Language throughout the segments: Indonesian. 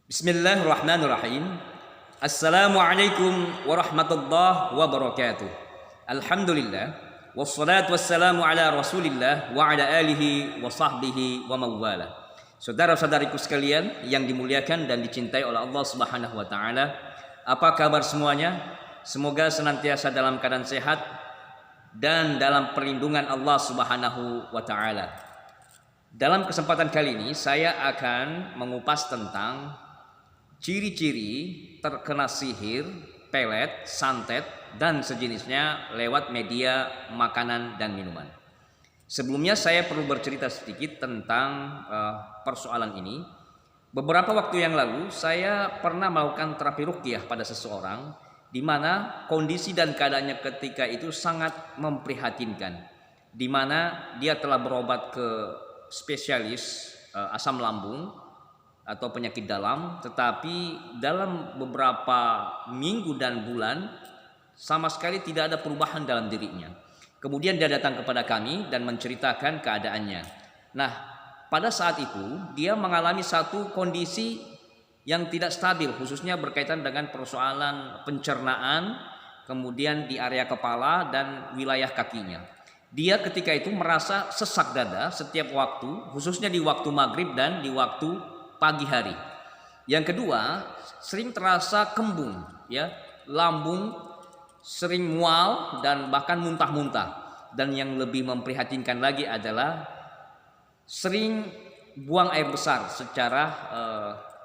Bismillahirrahmanirrahim. Assalamualaikum warahmatullahi wabarakatuh. Alhamdulillah. Wassalatu wassalamu ala rasulillah wa ala alihi wa sahbihi wa mawala. Saudara-saudariku sekalian yang dimuliakan dan dicintai oleh Allah subhanahu wa ta'ala, apa kabar semuanya? Semoga senantiasa dalam keadaan sehat dan dalam perlindungan Allah subhanahu wa ta'ala. Dalam kesempatan kali ini saya akan mengupas tentang ciri-ciri terkena sihir, pelet, santet, dan sejenisnya lewat media makanan dan minuman. Sebelumnya saya perlu bercerita sedikit tentang persoalan ini. Beberapa waktu yang lalu saya pernah melakukan terapi ruqyah pada seseorang di mana kondisi dan keadaannya ketika itu sangat memprihatinkan, di mana dia telah berobat ke spesialis asam lambung atau penyakit dalam, tetapi dalam beberapa minggu dan bulan sama sekali tidak ada perubahan dalam dirinya. Kemudian dia datang kepada kami dan menceritakan keadaannya. Nah, pada saat itu dia mengalami satu kondisi yang tidak stabil, khususnya berkaitan dengan persoalan pencernaan, kemudian di area kepala dan wilayah kakinya. Dia ketika itu merasa sesak dada setiap waktu, khususnya di waktu maghrib dan di waktu pagi hari. Yang kedua, sering terasa kembung, ya, lambung sering mual dan bahkan muntah-muntah. Dan yang lebih memprihatinkan lagi adalah sering buang air besar secara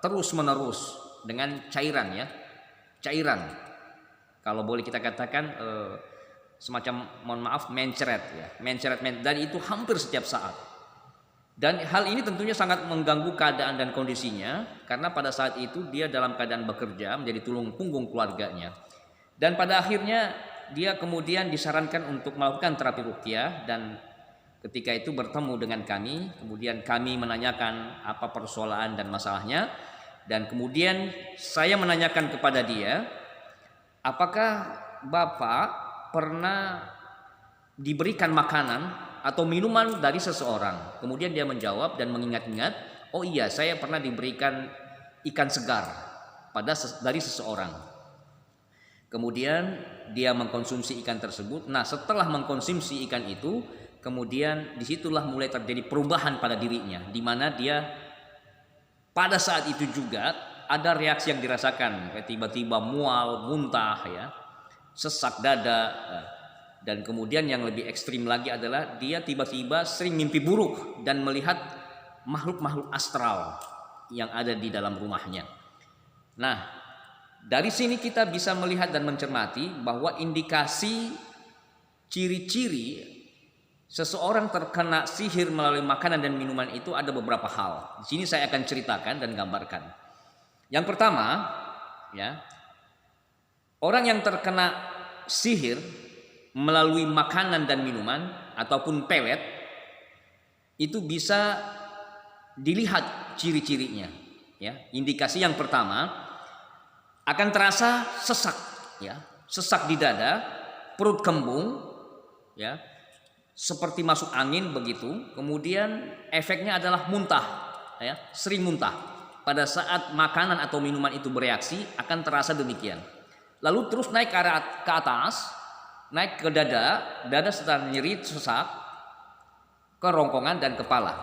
terus-menerus dengan cairan, ya, cairan. Kalau boleh kita katakan semacam, mohon maaf, mencret, ya, mencret, dan itu hampir setiap saat. Dan hal ini tentunya sangat mengganggu keadaan dan kondisinya, karena pada saat itu dia dalam keadaan bekerja menjadi tulang punggung keluarganya. Dan pada akhirnya dia kemudian disarankan untuk melakukan terapi ruqyah, dan ketika itu bertemu dengan kami, kemudian kami menanyakan apa persoalan dan masalahnya, dan kemudian saya menanyakan kepada dia, apakah Bapak pernah diberikan makanan atau minuman dari seseorang? Kemudian dia menjawab dan mengingat-ingat, oh iya, saya pernah diberikan ikan segar dari seseorang. Kemudian dia mengkonsumsi ikan tersebut. Nah, setelah mengkonsumsi ikan itu, kemudian disitulah mulai terjadi perubahan pada dirinya, di mana dia pada saat itu juga ada reaksi yang dirasakan, kayak tiba-tiba mual, muntah, ya, sesak dada. Dan kemudian yang lebih ekstrim lagi adalah dia tiba-tiba sering mimpi buruk dan melihat makhluk-makhluk astral yang ada di dalam rumahnya. Nah, dari sini kita bisa melihat dan mencermati bahwa indikasi ciri-ciri seseorang terkena sihir melalui makanan dan minuman itu ada beberapa hal. Di sini saya akan ceritakan dan gambarkan. Yang pertama, ya, orang yang terkena sihir melalui makanan dan minuman ataupun pelet itu bisa dilihat ciri-cirinya, ya. Indikasi yang pertama akan terasa sesak, ya, sesak di dada, perut kembung, ya, seperti masuk angin begitu. Kemudian efeknya adalah muntah, ya, sering muntah. Pada saat makanan atau minuman itu bereaksi akan terasa demikian. Lalu terus naik ke atas, naik ke dada sedang nyeri, sesak, kerongkongan dan kepala.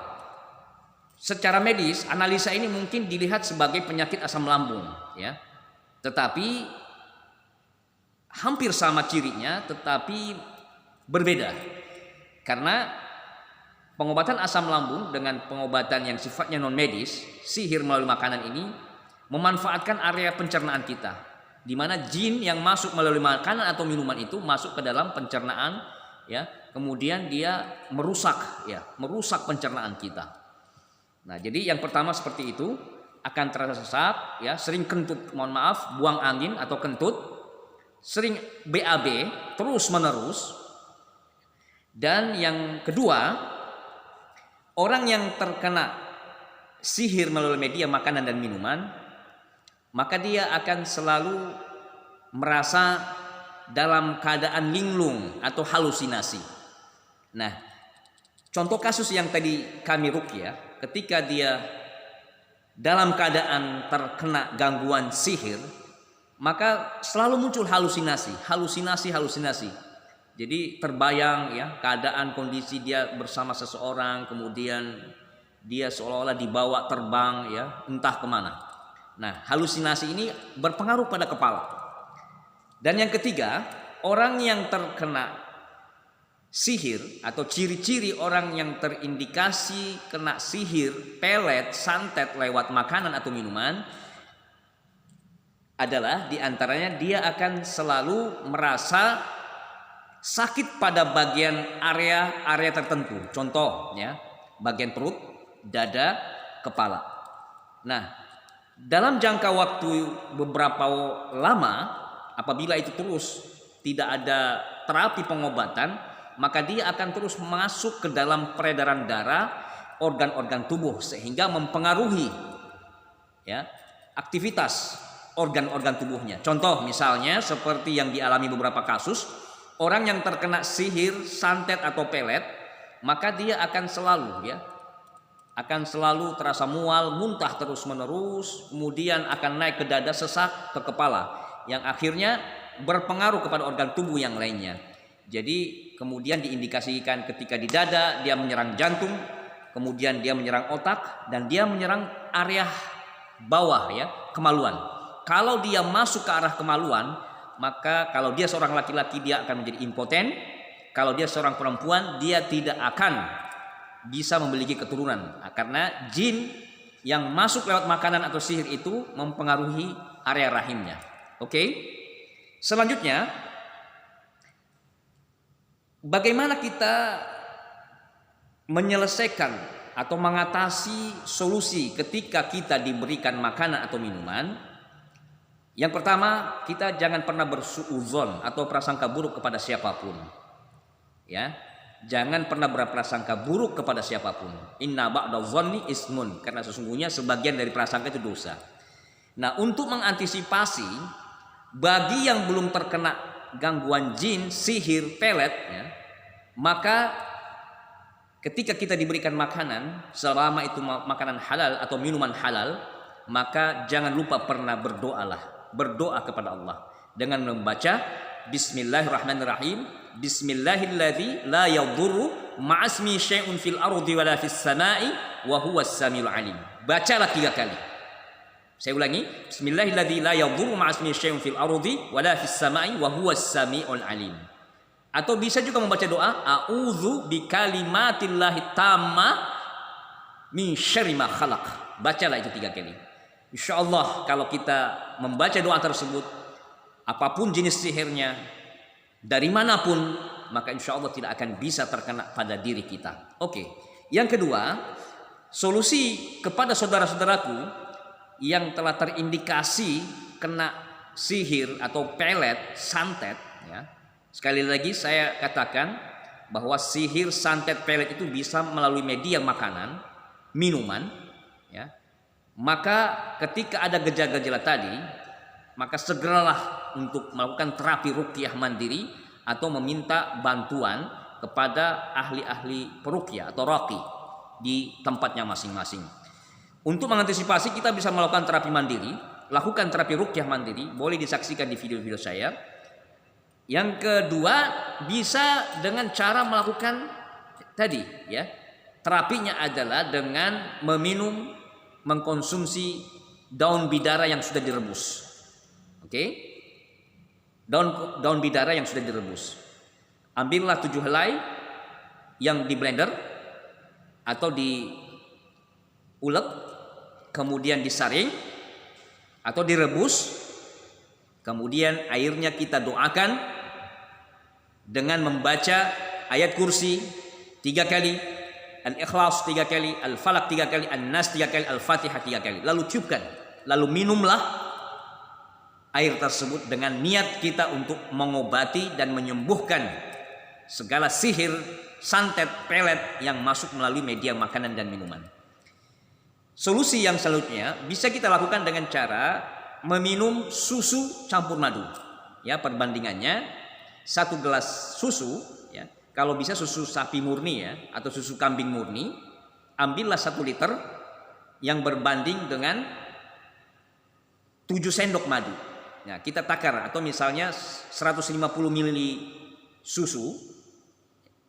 Secara medis, analisa ini mungkin dilihat sebagai penyakit asam lambung, ya. Tetapi hampir sama cirinya, tetapi berbeda. Karena pengobatan asam lambung dengan pengobatan yang sifatnya non medis, sihir melalui makanan ini memanfaatkan area pencernaan kita, di mana jin yang masuk melalui makanan atau minuman itu masuk ke dalam pencernaan, ya, kemudian dia merusak pencernaan kita. Nah, jadi yang pertama seperti itu, akan terasa sesak, ya, sering kentut, mohon maaf, buang angin atau kentut, sering BAB terus menerus. Dan yang kedua, orang yang terkena sihir melalui media makanan dan minuman, maka dia akan selalu merasa dalam keadaan linglung atau halusinasi. Nah, contoh kasus yang tadi kami ruqyah, ketika dia dalam keadaan terkena gangguan sihir, maka selalu muncul halusinasi. Jadi terbayang ya keadaan kondisi dia bersama seseorang, kemudian dia seolah-olah dibawa terbang ya entah kemana. Nah, halusinasi ini berpengaruh pada kepala. Dan yang ketiga, orang yang terkena sihir atau ciri-ciri orang yang terindikasi kena sihir, pelet, santet lewat makanan atau minuman adalah diantaranya dia akan selalu merasa sakit pada bagian area tertentu. Contoh ya, bagian perut, dada, kepala. Nah, dalam jangka waktu beberapa lama, apabila itu terus tidak ada terapi pengobatan, maka dia akan terus masuk ke dalam peredaran darah, organ-organ tubuh, sehingga mempengaruhi ya aktivitas organ-organ tubuhnya. Contoh misalnya seperti yang dialami beberapa kasus, orang yang terkena sihir, santet atau pelet, maka dia akan selalu terasa mual, muntah terus-menerus, kemudian akan naik ke dada, sesak ke kepala, yang akhirnya berpengaruh kepada organ tubuh yang lainnya. Jadi kemudian diindikasikan ketika di dada dia menyerang jantung, kemudian dia menyerang otak, dan dia menyerang area bawah ya, kemaluan. Kalau dia masuk ke arah kemaluan, maka kalau dia seorang laki-laki dia akan menjadi impoten. Kalau dia seorang perempuan, dia tidak akan bisa memiliki keturunan, karena jin yang masuk lewat makanan atau sihir itu mempengaruhi area rahimnya. Oke. Selanjutnya, bagaimana kita menyelesaikan atau mengatasi solusi ketika kita diberikan makanan atau minuman? Yang pertama, kita jangan pernah bersuudzon atau prasangka buruk kepada siapapun. Ya, jangan pernah berprasangka buruk kepada siapapun. Inna ba'dadh-dhanni ismun, karena sesungguhnya sebagian dari prasangka itu dosa. Nah, untuk mengantisipasi bagi yang belum terkena gangguan jin, sihir, pelet ya, maka ketika kita diberikan makanan, selama itu makanan halal atau minuman halal, maka jangan lupa pernah berdoa kepada Allah dengan membaca Bismillahirrahmanirrahim. Bismillahilladzi la yadurru ma'asmi syai'un fil ardi wala fis sama'i wa huwas samiul alim. Bacalah 3 kali. Saya ulangi, Bismillahilladzi la yadurru ma'asmi syai'un fil ardi wala fis sama'i wa huwas samiul alim. Atau bisa juga membaca doa a'udzu bikalimatillahi tamma min syarri ma khalaq. Bacalah itu 3 kali. Insyaallah kalau kita membaca doa tersebut, apapun jenis sihirnya, dari manapun, maka insyaallah tidak akan bisa terkena pada diri kita. Oke. Yang kedua, solusi kepada saudara-saudaraku yang telah terindikasi kena sihir atau pelet, santet ya. Sekali lagi saya katakan bahwa sihir, santet, pelet itu bisa melalui media makanan, minuman ya. Maka ketika ada gejala-gejala tadi, maka segeralah untuk melakukan terapi ruqyah mandiri atau meminta bantuan kepada ahli-ahli peruqyah atau raqi di tempatnya masing-masing. Untuk mengantisipasi kita bisa melakukan terapi mandiri, lakukan terapi ruqyah mandiri, boleh disaksikan di video-video saya. Yang kedua, bisa dengan cara melakukan tadi ya. Terapinya adalah dengan mengkonsumsi daun bidara yang sudah direbus. Oke. Daun bidara yang sudah direbus. Ambillah 7 helai yang di blender atau diulek, kemudian disaring atau direbus. Kemudian airnya kita doakan dengan membaca ayat kursi 3 kali, Al-Ikhlas 3 kali, Al-Falaq 3 kali, An-Nas 3 kali, Al-Fatihah 3 kali. Lalu tiupkan, lalu minumlah air tersebut dengan niat kita untuk mengobati dan menyembuhkan segala sihir, santet, pelet yang masuk melalui media makanan dan minuman. Solusi yang selanjutnya bisa kita lakukan dengan cara meminum susu campur madu. Ya, perbandingannya 1 gelas susu ya. Kalau bisa susu sapi murni ya, atau susu kambing murni, ambillah 1 liter, yang berbanding dengan 7 sendok madu. Nah, kita takar, atau misalnya 150 ml susu,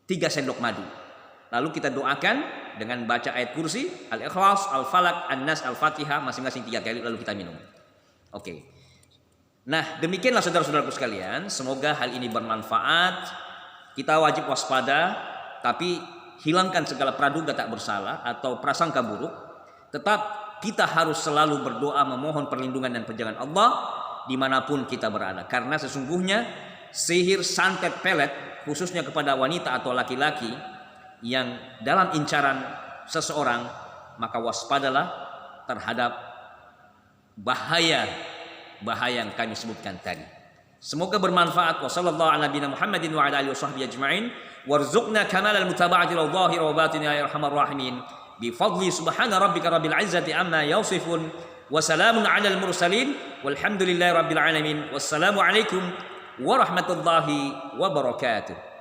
3 sendok madu. Lalu kita doakan dengan baca ayat kursi, Al-Ikhlas, Al-Falaq, An-Nas, Al-Fatihah masing-masing 3 kali, lalu kita minum. Oke. Nah, demikianlah saudara-saudaraku sekalian, semoga hal ini bermanfaat. Kita wajib waspada, tapi hilangkan segala praduga tak bersalah atau prasangka buruk. Tetap kita harus selalu berdoa memohon perlindungan dan penjagaan Allah dimanapun kita berada. Karena sesungguhnya sihir santet pelet, khususnya kepada wanita atau laki-laki yang dalam incaran seseorang, maka waspadalah terhadap bahaya yang kami sebutkan tadi. Semoga bermanfaat. Wassallallahu ala nabiyina Muhammadin wa ala alihi washabbihi ajma'in. Warzuqna kamalal mutaba'ati lil zahir wa batin ya arhamar rahimin. Bi fadli subhana rabbika rabbil izzati amma yasifun wa salamun alal mursalin walhamdulillahi rabbil alamin. Wassalamu alaikum warahmatullahi wabarakatuh.